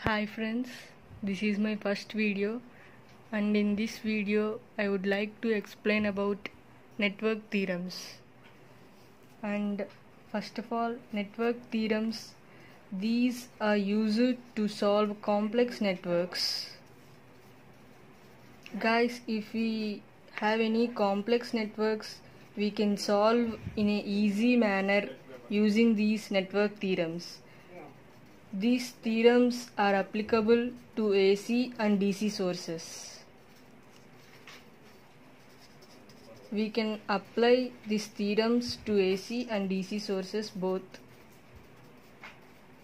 Hi friends, this is my first video, and in this video I would like to explain about network theorems. And first of all, network theorems, these are used to solve complex networks. Guys, if we have any complex networks, we can solve in an easy manner using these network theorems. These theorems are applicable to AC and DC sources. We can apply these theorems to AC and DC sources both.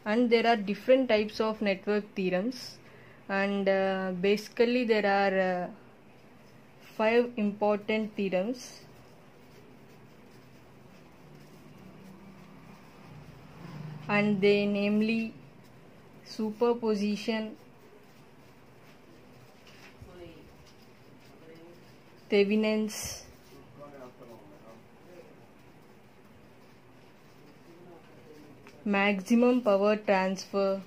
And there are different types of network theorems, and basically there are 5 important theorems. And they namely superposition, Thevenin's, maximum power transfer,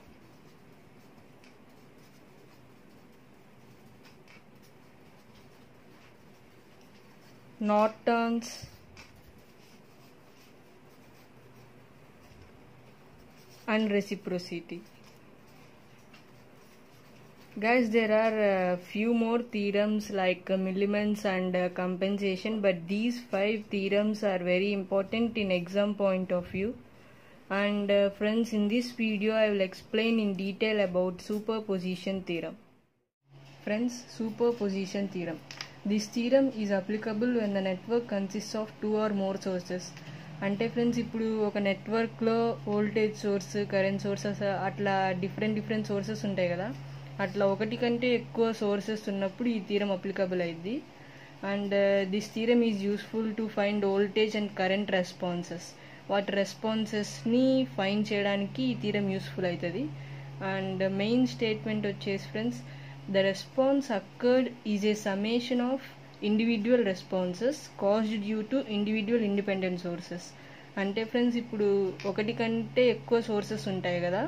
Norton's, and reciprocity. Guys, there are few more theorems like Milliman's and compensation, but these 5 theorems are very important in exam point of view. And friends, in this video I will explain in detail about superposition theorem. Friends, superposition theorem. This theorem is applicable when the network consists of 2 or more sources. అంటే friends, ఇప్పుడు ఒక నెట్వర్క్లో voltage source, current sources అట్లా different sources ఉంటాయి కదా, అట్లా ఒకటి కంటే ఎక్కువ సోర్సెస్ ఉన్నప్పుడు ఈ థీరం అప్లికబుల్ అయింది. And this theorem is useful to find voltage and current responses. వాటి రెస్పాన్సెస్ని ఫైండ్ చేయడానికి ఈ థీరం యూస్ఫుల్ అవుతుంది. అండ్ మెయిన్ స్టేట్మెంట్ వచ్చేసి friends, the response occurred is a summation of individual responses caused due to individual independent sources. అంటే friends, ఇప్పుడు ఒకటి కంటే ఎక్కువ సోర్సెస్ ఉంటాయి కదా,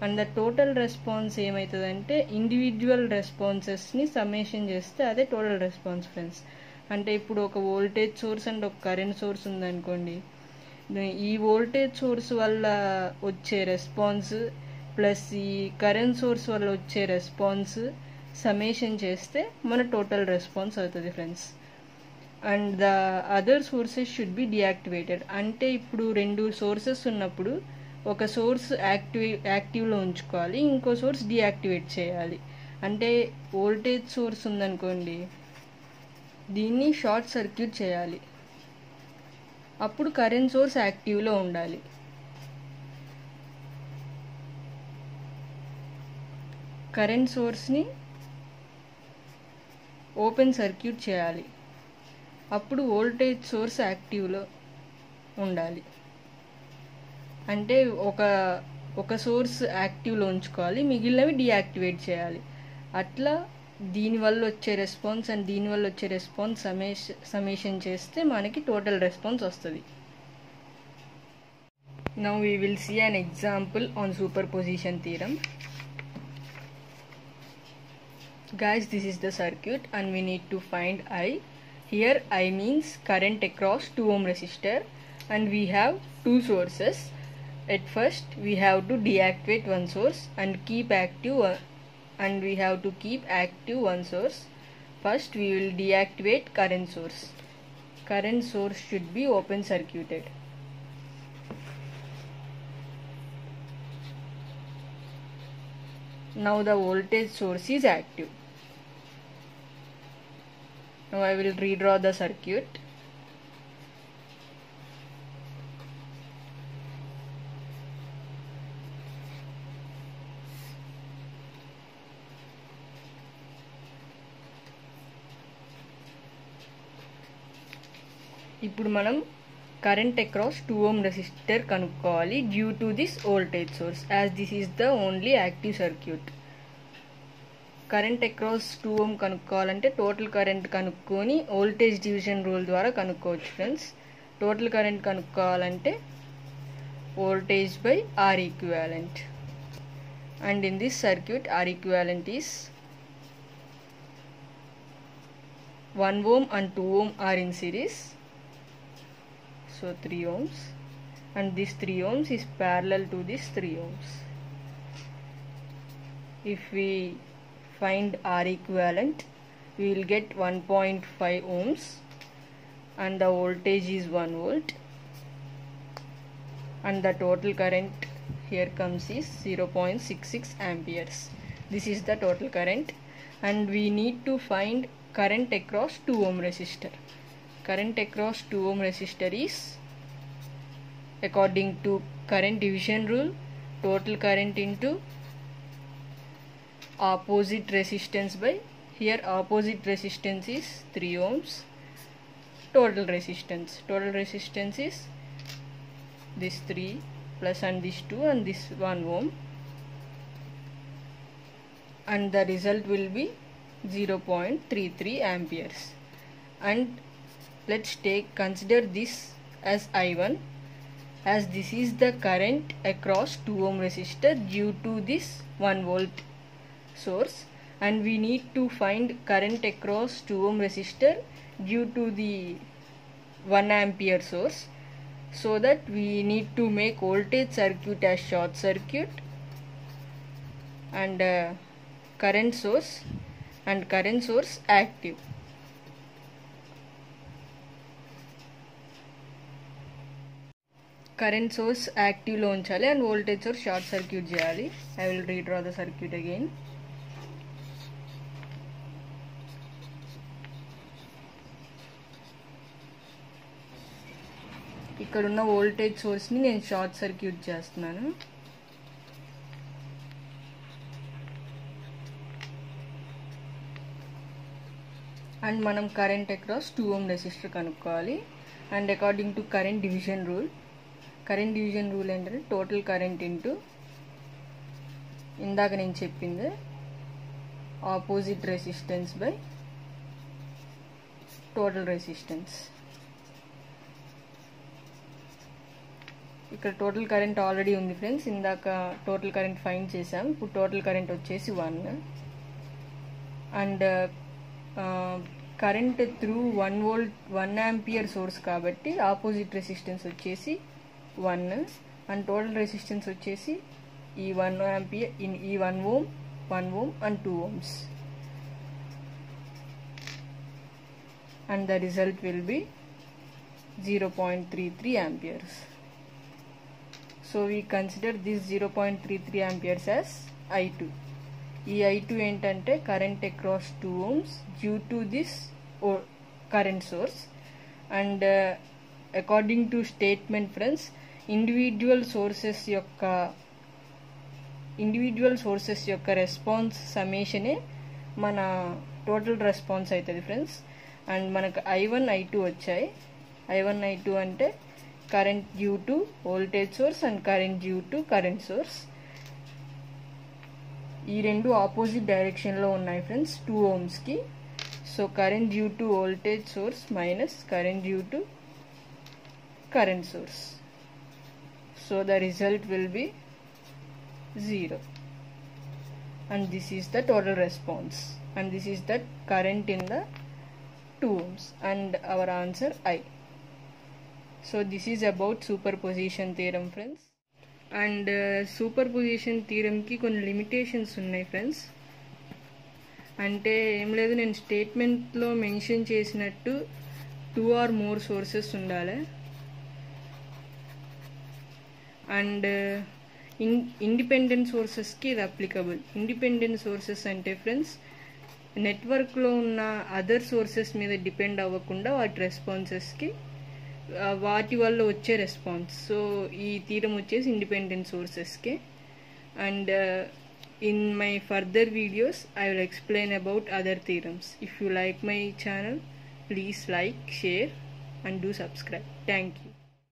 అండ్ ద టోటల్ రెస్పాన్స్ ఏమవుతుందంటే ఇండివిజువల్ రెస్పాన్సెస్ని సమ్మేషన్ చేస్తే అదే టోటల్ రెస్పాన్స్ ఫ్రెండ్స్. అంటే ఇప్పుడు ఒక వోల్టేజ్ సోర్స్ అండ్ ఒక కరెంట్ సోర్స్ ఉందనుకోండి, ఈ వోల్టేజ్ సోర్స్ వల్ల వచ్చే రెస్పాన్స్ ప్లస్ ఈ కరెంట్ సోర్స్ వల్ల వచ్చే రెస్పాన్స్ సమ్మేషన్ చేస్తే మన టోటల్ రెస్పాన్స్ అవుతుంది friends. And the other sources should be deactivated. అంటే ఇప్పుడు 2 సోర్సెస్ ఉన్నప్పుడు ఒక సోర్స్ యాక్టివ్లో ఉంచుకోవాలి, ఇంకో సోర్స్ డియాక్టివేట్ చేయాలి. అంటే వోల్టేజ్ సోర్స్ ఉందనుకోండి, దీన్ని షార్ట్ సర్క్యూట్ చేయాలి, అప్పుడు కరెంట్ సోర్స్ యాక్టివ్లో ఉండాలి. కరెంట్ సోర్స్ని ఓపెన్ సర్క్యూట్ చేయాలి, అప్పుడు వోల్టేజ్ సోర్స్ యాక్టివ్లో ఉండాలి. అంటే ఒక సోర్స్ యాక్టివ్లో ఉంచుకోవాలి, మిగిలినవి డియాక్టివేట్ చేయాలి. అట్లా దీనివల్ల వచ్చే రెస్పాన్స్ అండ్ దీనివల్ల వచ్చే రెస్పాన్స్ సమ్మేషన్ చేస్తే మనకి టోటల్ రెస్పాన్స్ వస్తుంది. Now we will see an example on superposition theorem. Guys, this is the circuit and we need to find I. Here I means current across 2 ohm resistor, and we have 2 sources. At first we have to deactivate one source and keep active one source. First we will deactivate current source. Current source should be open circuited. Now the voltage source is active. Now I will redraw the circuit. ఇప్పుడు మనం current across 2 ohm resistor కనుక్కోవాలి due to this voltage source, as this is the only active circuit. Current across 2 ohm కనుక్కోవాలంటే total current కనుక్కొని voltage division rule ద్వారా కనుక్కోవచ్చు friends. Total current కనుక్కోవాలంటే voltage by R equivalent. and in this circuit R equivalent is 1 ohm and 2 ohm are in series, so 3 ohms, and this 3 ohms is parallel to this 3 ohms. If we find R equivalent, we will get 1.5 ohms and the voltage is 1 volt, and the total current here comes is 0.66 amperes. This is the total current, and we need to find current across 2 ohm resistor. Current across 2 ohm resistor is, according to current division rule, total current into opposite resistance by, here opposite resistance is 3 ohms, total resistance is this 3 plus and this 2 and this 1 ohm, and the result will be 0.33 amperes. And let's consider this as I1, as this is the current across 2 ohm resistor due to this 1 volt source, and we need to find current across 2 ohm resistor due to the 1 ampere source, so that we need to make voltage circuit as short circuit and current source active. Current source active lo unchali and voltage source short circuit cheyali. I will redraw the circuit again. ఇక్కడ ఉన్న voltage source ని నేను short circuit చేస్తున్నాను. And మనం current across 2 ohm resistor కనుక్కోవాలి. And according to current division rule ఏంటంటే total current into ఇందాక నేను చెప్పింది opposite resistance by total resistance. ఇక్కడ టోటల్ కరెంట్ ఆల్రెడీ ఉంది ఫ్రెండ్స్, ఇందాక టోటల్ కరెంట్ ఫైండ్ చేసాం. ఇప్పుడు టోటల్ కరెంట్ వచ్చేసి 1, and current through 1 volt 1 ampere source కాబట్టి ఆపోజిట్ రెసిస్టెన్స్ వచ్చేసి 1, అండ్ టోటల్ రెసిస్టెన్స్ వచ్చేసి ఈ 1 ఆంపియర్ ఈ 1 ohm and 2 ohms, and the result will be 0.33 amperes. So we consider this 0.33 amperes as I2. ఈ I2 ఏంటంటే current across 2 ohms due to this current source. And according to statement friends, individual sources యొక్క response సమ్మేషనే మన total response అవుతుంది friends. And మనకు I1 I2 వచ్చాయి. I1 I2 అంటే current due to voltage source and current due to current source. ఈ రెండు opposite డైరెక్షన్లో ఉన్నాయి ఫ్రెండ్స్ 2 ohms కి. So current due to voltage source minus current due to current source. So the result will be 0, and this is the total response, and this is the current in the 2 ohms, and our answer I. So this is about superposition theorem friends. And superposition theorem ki కొన్ని limitations ఉన్నాయి friends. అంటే ఏం లేదు, నేను స్టేట్మెంట్లో mention చేసినట్టు 2 or more sources ఉండాలి. And independent సోర్సెస్కి ఇది applicable. Independent sources అంటే ఫ్రెండ్స్, నెట్వర్క్లో ఉన్న అదర్ సోర్సెస్ మీద డిపెండ్ అవ్వకుండా వాటి రెస్పాన్సెస్కి వాటి వల్ల వచ్చే రెస్పాన్స్. సో ఈ థీరం వచ్చేసి ఇండిపెండెంట్ సోర్సెస్కే. And in my further videos I will explain about other theorems. If you like my channel, please like, share and do subscribe. Thank you.